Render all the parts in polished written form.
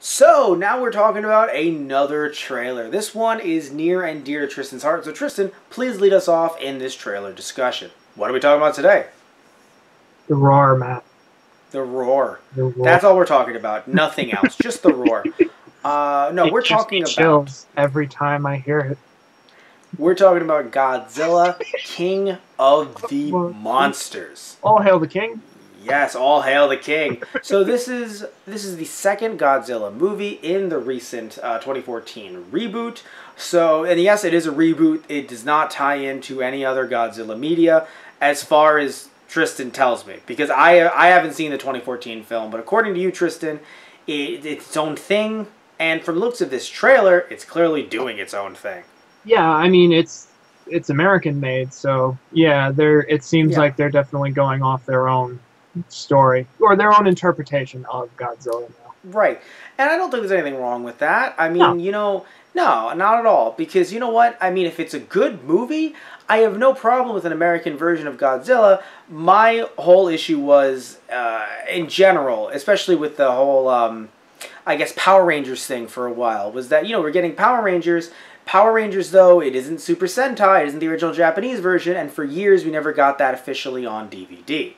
So, now we're talking about another trailer. This one is near and dear to Tristan's heart. So, Tristan, please lead us off in this trailer discussion. What are we talking about today? The roar, Matt. The roar. The roar. That's all we're talking about. Nothing else. Just the roar. No, It we're gives talking me about... chills every time I hear it. We're talking about Godzilla, King of the Monsters. All hail the king. Yes, all hail the king. So this is the second Godzilla movie in the recent 2014 reboot. So, and yes, it is a reboot. It does not tie into any other Godzilla media, as far as Tristan tells me, because I haven't seen the 2014 film, but according to you, Tristan, it's its own thing. And from the looks of this trailer, it's clearly doing its own thing. Yeah, I mean it's American made, so yeah, it seems like they're definitely going off their own story or their own interpretation of Godzilla now. Right. And I don't think there's anything wrong with that. I mean, no, not at all. Because you know what? I mean, if it's a good movie, I have no problem with an American version of Godzilla. My whole issue was, in general, especially with the whole, I guess, Power Rangers thing for a while, was that, we're getting Power Rangers. Power Rangers, though, it isn't Super Sentai. It isn't the original Japanese version. And for years, we never got that officially on DVD.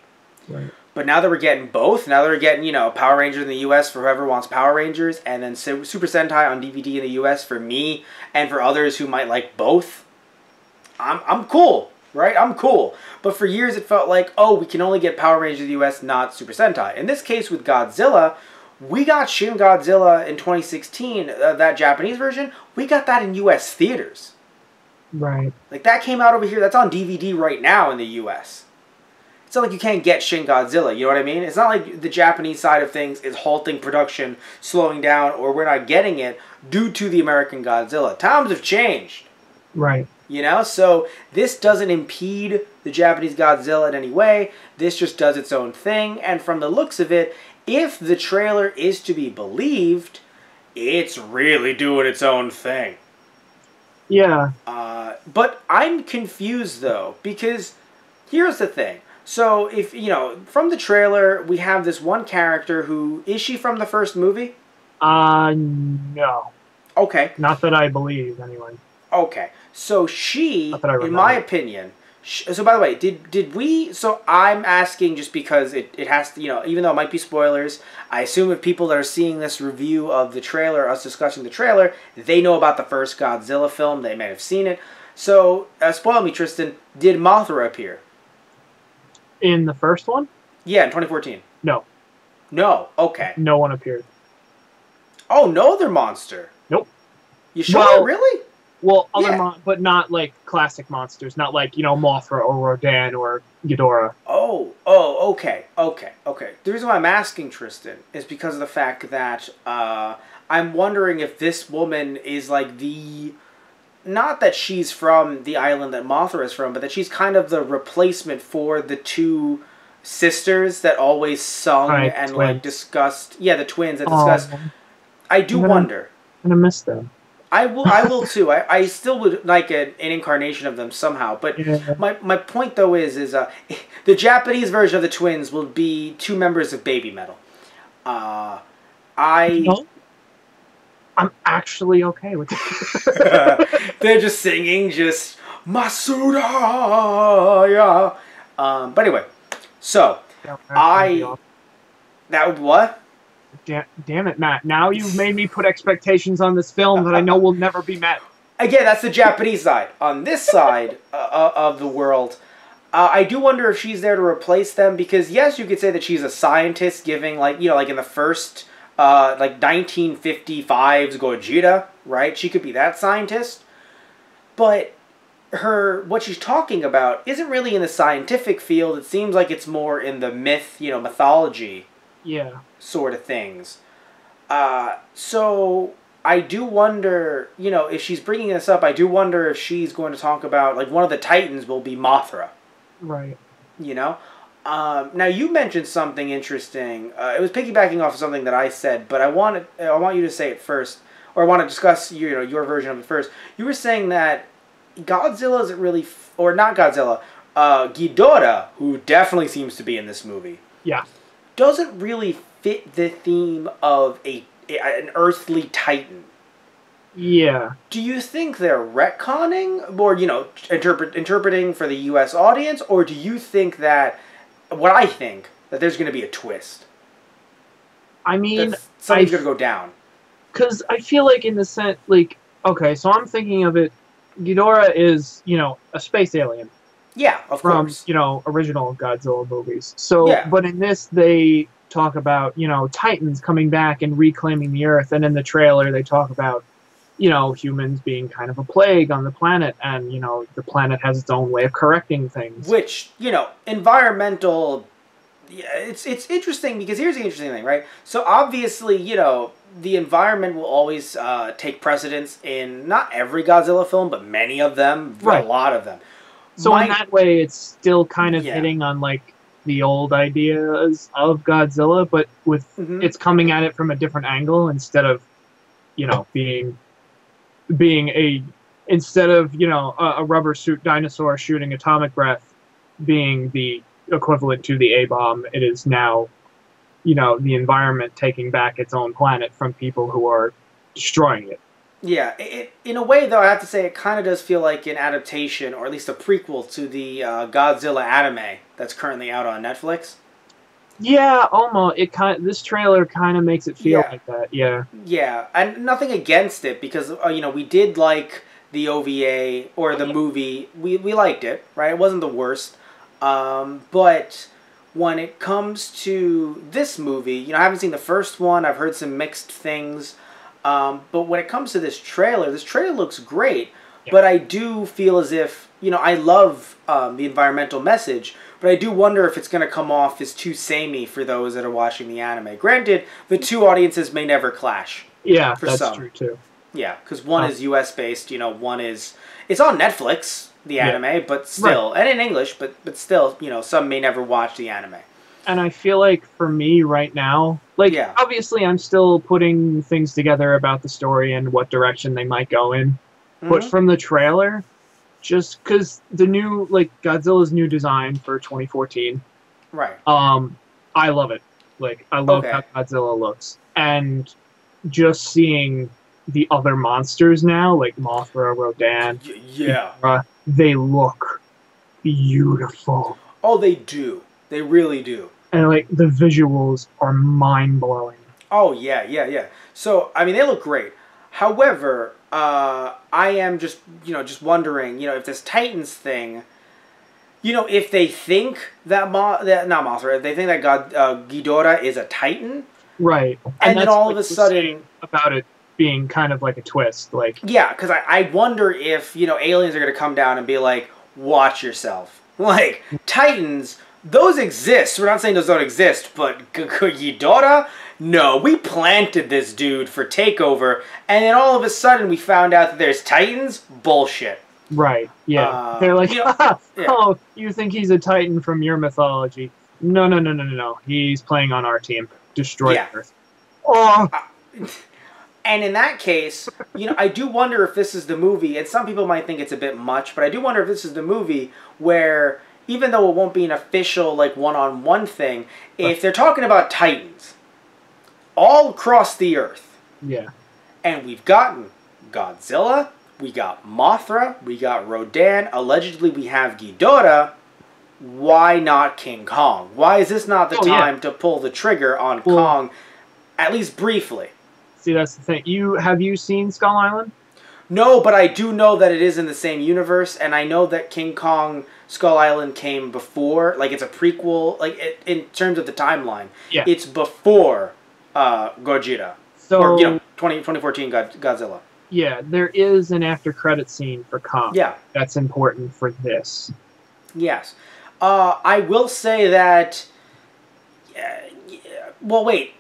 Right. But now that we're getting both, now that we're getting, Power Rangers in the U.S. for whoever wants Power Rangers, and then Super Sentai on DVD in the U.S. for me and for others who might like both, I'm cool, right? I'm cool. But for years it felt like, oh, we can only get Power Rangers in the U.S., not Super Sentai. In this case with Godzilla, we got Shin Godzilla in 2016, that Japanese version. We got that in U.S. theaters. Right. Like, that came out over here. That's on DVD right now in the U.S. It's not like you can't get Shin Godzilla, you know what I mean? It's not like the Japanese side of things is halting production, slowing down, or we're not getting it due to the American Godzilla. Times have changed. Right. So this doesn't impede the Japanese Godzilla in any way. This just does its own thing. And from the looks of it, if the trailer is to be believed, it's really doing its own thing. Yeah. But I'm confused, though, because here's the thing. So, if, from the trailer, we have this one character who... Is she from the first movie? No. Okay. Not that I believe, anyway. Okay. So, she, in my opinion... So, by the way, did we... So, I'm asking just because it has to... even though it might be spoilers, I assume if people that are seeing this review of the trailer, us discussing the trailer, they know about the first Godzilla film. They may have seen it. So, spoil me, Tristan. Did Mothra appear? In the first one? Yeah, in 2014. No. No, okay. No one appeared. Oh, no other monster? Nope. You sure? Really? Well, but not like classic monsters. Not like, Mothra or Rodan or Ghidorah. Oh, okay. The reason why I'm asking, Tristan, is because of the fact that I'm wondering if this woman is like the... Not that she's from the island that Mothra is from, but that she's kind of the replacement for the two sisters that always sung and twins. like discussed. Yeah, the twins that discussed. I do wonder. I'm gonna miss them. I will too. I still would like an incarnation of them somehow. But my point though is the Japanese version of the twins will be two members of Baby Metal. I'm actually okay with it. They're just singing, just Masuda. Yeah. But anyway, so that would what? Damn it, Matt! Now you've made me put expectations on this film that I know will never be met. Again, that's the Japanese side. On this side of the world, I do wonder if she's there to replace them because yes, you could say that she's a scientist, giving like in the first. Like 1955's Gojira, right? She could be that scientist. But what she's talking about isn't really in the scientific field. It seems like it's more in the mythology sort of things. So I do wonder, if she's bringing this up, I do wonder if she's going to talk about, like, one of the Titans will be Mothra. Right. Now you mentioned something interesting. It was piggybacking off of something that I said, but I want you to say it first, or I want to discuss your version of it first. You were saying that Godzilla isn't really, or not Godzilla, Ghidorah, who definitely seems to be in this movie. Yeah. Doesn't really fit the theme of an earthly titan. Yeah. Do you think they're retconning, or interpreting for the U.S. audience, or do you think that I think that there's going to be a twist? I mean, that something's going to go down. Because I feel like in the sense, like, okay, so I'm thinking of it. Ghidorah is, a space alien. Yeah, of course. From, original Godzilla movies. So, yeah. But in this, they talk about, Titans coming back and reclaiming the Earth. And in the trailer, they talk about, humans being kind of a plague on the planet. And, the planet has its own way of correcting things. Which, environmental... Yeah, it's interesting because here's the interesting thing, right? So obviously, the environment will always take precedence in not every Godzilla film, but many of them, right. A lot of them. So in that way, it's still kind of hitting on like the old ideas of Godzilla, but with it's coming at it from a different angle instead of, being a rubber suit dinosaur shooting atomic breath being the equivalent to the A-bomb. It is now, the environment taking back its own planet from people who are destroying it. Yeah, in a way, though, I have to say it kind of does feel like an adaptation, or at least a prequel to the Godzilla anime that's currently out on Netflix. Yeah, almost. This trailer kind of makes it feel like that. Yeah. Yeah, and nothing against it because we did like the OVA or the movie. We liked it, right? It wasn't the worst. But when it comes to this movie, I haven't seen the first one. I've heard some mixed things. But when it comes to this trailer looks great. Yeah. But I do feel as if, I love the environmental message, but I do wonder if it's going to come off as too samey for those that are watching the anime. Granted, the two audiences may never clash. Yeah, that's true too. Yeah, because one is US-based, one is... It's on Netflix, the anime, but still... Right. And in English, but still, some may never watch the anime. And I feel like for me right now, obviously I'm still putting things together about the story and what direction they might go in. But from the trailer, just because the new, Godzilla's new design for 2014. Right. I love it. I love how Godzilla looks. And just seeing the other monsters now, like Mothra, Rodan, they look beautiful. Oh, they do. They really do. And, the visuals are mind-blowing. Oh, yeah. So, I mean, they look great. However, I am just wondering, if this Titans thing, if they think that not Mothra, if they think that Ghidorah is a Titan. Right. And then all of a sudden... About it being kind of like a twist, Yeah, because I wonder if, aliens are going to come down and be like, watch yourself. Titans... Those exist. We're not saying those don't exist, but Ghidorah? No, we planted this dude for takeover, and then all of a sudden we found out that there's Titans? Bullshit. Right, yeah. They're like, oh, you think he's a Titan from your mythology. No. He's playing on our team. Destroy Earth. Oh! And in that case, I do wonder if this is the movie, and some people might think it's a bit much, but I do wonder if this is the movie where... Even though it won't be an official, one-on-one thing, if they're talking about Titans all across the Earth. Yeah. And we've gotten Godzilla, we got Mothra, we got Rodan, allegedly we have Ghidorah, why not King Kong? Why is this not the time to pull the trigger on Kong, at least briefly? See, that's the thing. Have you seen Skull Island? No, but I do know that it is in the same universe, and I know that King Kong Skull Island came before, it's a prequel, in terms of the timeline. Yeah. It's before Gojira. So, or, 2014 Godzilla. Yeah, there is an after-credit scene for Kong. Yeah. That's important for this. Yes. I will say that... Well, wait.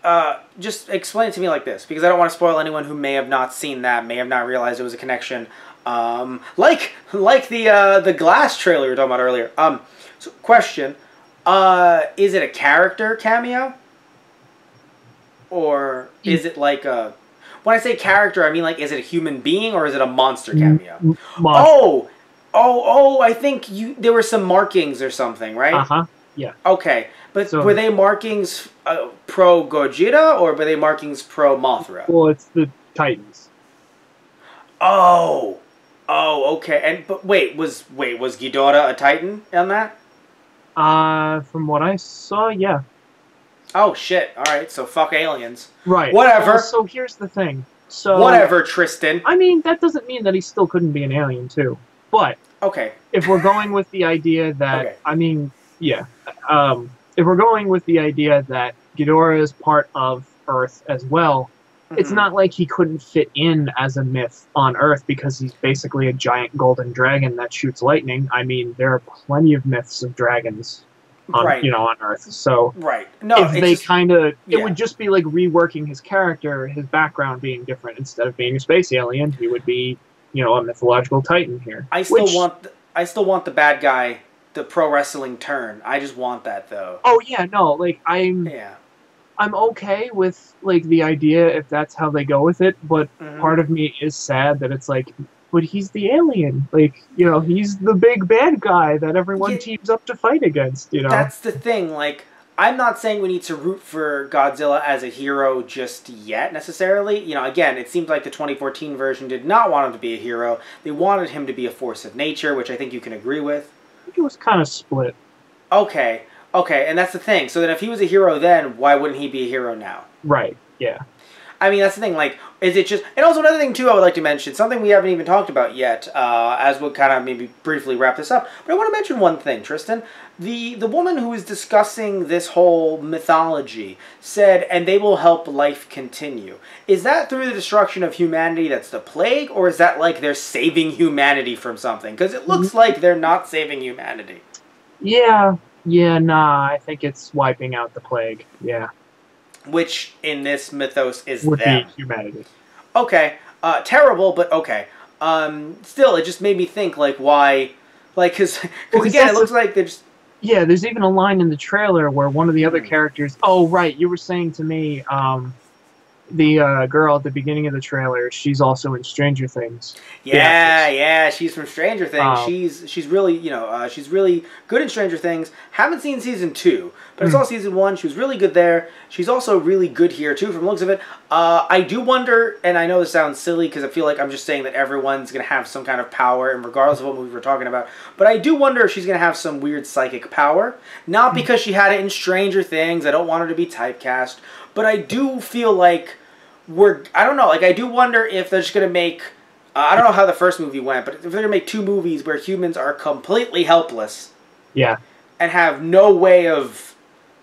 Just explain it to me like this, because I don't want to spoil anyone who may have not seen that, may have not realized it was a connection. Like the Glass trailer you were talking about earlier. So question: is it a character cameo, or is it like a? When I say character, I mean is it a human being or is it a monster cameo? Oh! I think there were some markings or something, right? Yeah. Okay, but so, were they markings pro Gogeta or were they markings pro Mothra? Well, it's the Titans. Oh, okay. And but was Ghidorah a Titan on that? From what I saw, yeah. Oh shit! All right, so fuck aliens. Right. Whatever. Well, so here's the thing. So whatever, Tristan. I mean, that doesn't mean that he still couldn't be an alien too. But okay, if we're going with the idea that okay. I mean, yeah. If we're going with the idea that Ghidorah is part of Earth as well, it's not like he couldn't fit in as a myth on Earth because he's basically a giant golden dragon that shoots lightning. I mean, there are plenty of myths of dragons on, on Earth. So no, if they kind of, it would just be like reworking his character, his background being different. Instead of being a space alien, he would be, a mythological Titan here. I still want the bad guy, the pro wrestling turn. I just want that though. Oh yeah, no, like I'm okay with like the idea if that's how they go with it, but part of me is sad that it's like, but he's the alien. Like, he's the big bad guy that everyone teams up to fight against, That's the thing, like, I'm not saying we need to root for Godzilla as a hero just yet, necessarily. Again, it seems like the 2014 version did not want him to be a hero. They wanted him to be a force of nature, which I think you can agree with. I think it was kind of split. Okay, and that's the thing. So then if he was a hero then, why wouldn't he be a hero now? Right, yeah. I mean, that's the thing, like, is it just... And also another thing, too, I would like to mention, something we haven't even talked about yet, as we'll kind of maybe briefly wrap this up. But I want to mention one thing, Tristan. The woman who was discussing this whole mythology said, and they will help life continue. Is that through the destruction of humanity that's the plague, or is that like they're saving humanity from something? Because it looks like they're not saving humanity. Yeah, nah, I think it's wiping out the plague, yeah. Which, in this mythos, is would them. Be humanity. Okay. Terrible, but okay. Still, it just made me think, like, why... Like, because again, it looks like they're just... Yeah, there's even a line in the trailer where one of the other characters... Oh, right, you were saying to me, the girl at the beginning of the trailer, she's also in Stranger Things. Yeah, she's from Stranger Things. She's really, she's really good in Stranger Things. Haven't seen season 2, but I saw season 1. She was really good there. She's also really good here too, from the looks of it. I do wonder, and I know this sounds silly because I feel like I'm just saying that everyone's gonna have some kind of power, and regardless of what movie we're talking about, but I do wonder if she's gonna have some weird psychic power. Not because she had it in Stranger Things. I don't want her to be typecast. But I do feel like I don't know, like I do wonder if they're just going to make, I don't know how the first movie went, but if they're going to make 2 movies where humans are completely helpless. Yeah. And have no way of,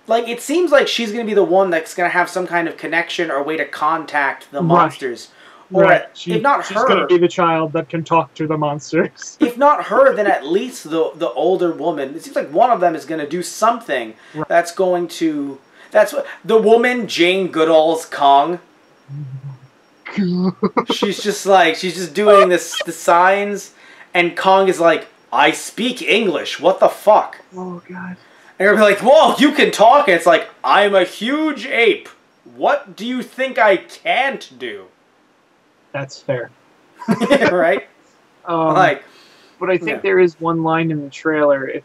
like, it seems like she's going to be the one that's going to have some kind of connection or way to contact the monsters. Or if not her, she's going to be the child that can talk to the monsters. If not her, then at least the older woman. It seems like one of them is going to do something that's going to... That's what the woman, Jane Goodall's Kong. she's just doing the signs, and Kong is like, I speak English. What the fuck? Oh god. And you're like, whoa, you can talk. And it's like, I'm a huge ape. What do you think I can't do? That's fair. Right? But I think there is one line in the trailer, if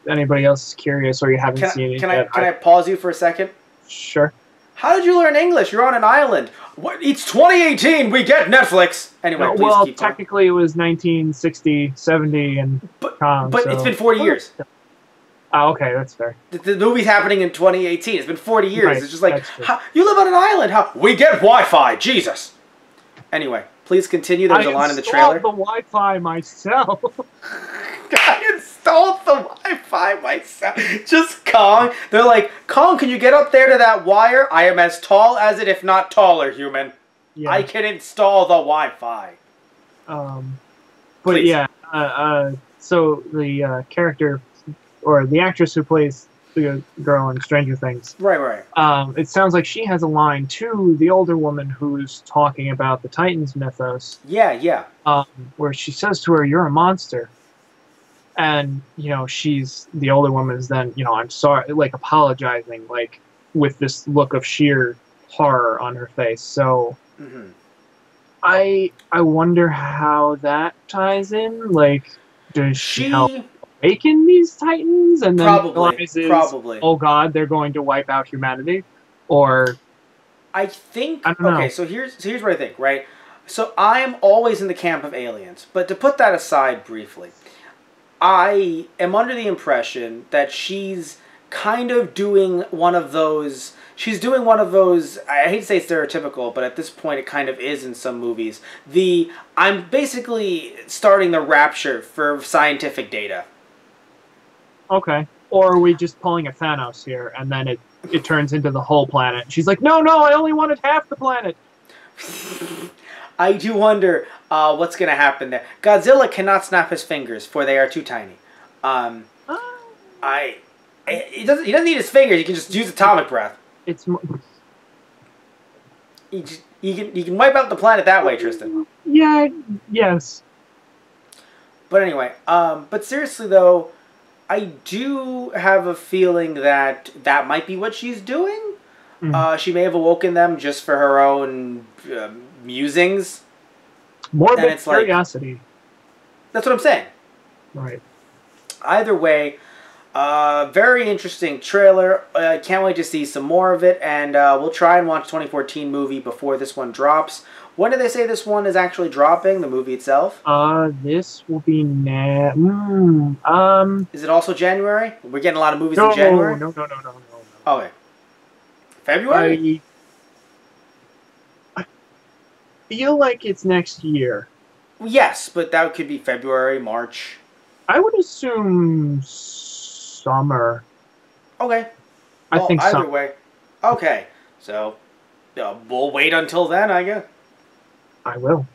anybody else is curious or you haven't seen it yet. Can I pause you for a second? Sure. How did you learn English? You're on an island. What? It's 2018. We get Netflix. Anyway, please well, keep going. Technically it was 1960, 70, and... But it's been 40 years. Oh, okay, that's fair. The movie's happening in 2018. It's been 40 years. Right, it's just like, you live on an island. How? We get Wi-Fi. Jesus. Anyway, please continue. There's a line in the trailer. I installed the Wi-Fi myself. I installed the Wi-Fi myself. Just Kong. They're like, Kong, can you get up there to that wire? I am as tall as it, if not taller, human. Yeah. I can install the Wi-Fi. But please. Yeah, so the character, or the actress who plays the girl in Stranger Things. Right. It sounds like she has a line to the older woman who's talking about the Titans mythos. Yeah. Where she says to her, "You're a monster." And, she's, the older woman is then, I'm sorry, like, apologizing, like, with this look of sheer horror on her face. So, I wonder how that ties in. Like, does she help awaken these Titans and then realizes, probably. oh god, they're going to wipe out humanity? Or I think I don't know. okay, so here's what I think, right? So I'm always in the camp of aliens, but to put that aside briefly, I am under the impression that she's kind of doing one of those. She's doing one of those. I hate to say stereotypical, but at this point, it kind of is in some movies. I'm basically starting the rapture for scientific data. Okay. Or are we just pulling a Thanos here, and then it turns into the whole planet? She's like, no, I only wanted half the planet. I do wonder what's going to happen there. Godzilla cannot snap his fingers, for they are too tiny. He doesn't need his fingers. He can just use atomic breath. It's you can wipe out the planet that way, Tristan. Yeah. Yes. But anyway, but seriously though, I do have a feeling that might be what she's doing. She may have awoken them just for her own musings. Morbid curiosity. That's what I'm saying. Right. Either way, very interesting trailer. Can't wait to see some more of it, and we'll try and watch 2014 movie before this one drops. When do they say this one is actually dropping, the movie itself? This will be Is it also January? We're getting a lot of movies in January? No. Okay. February? I feel like it's next year. Yes, but that could be February, March. I would assume summer. Okay. I think either way. Okay. So, we'll wait until then, I guess. I will.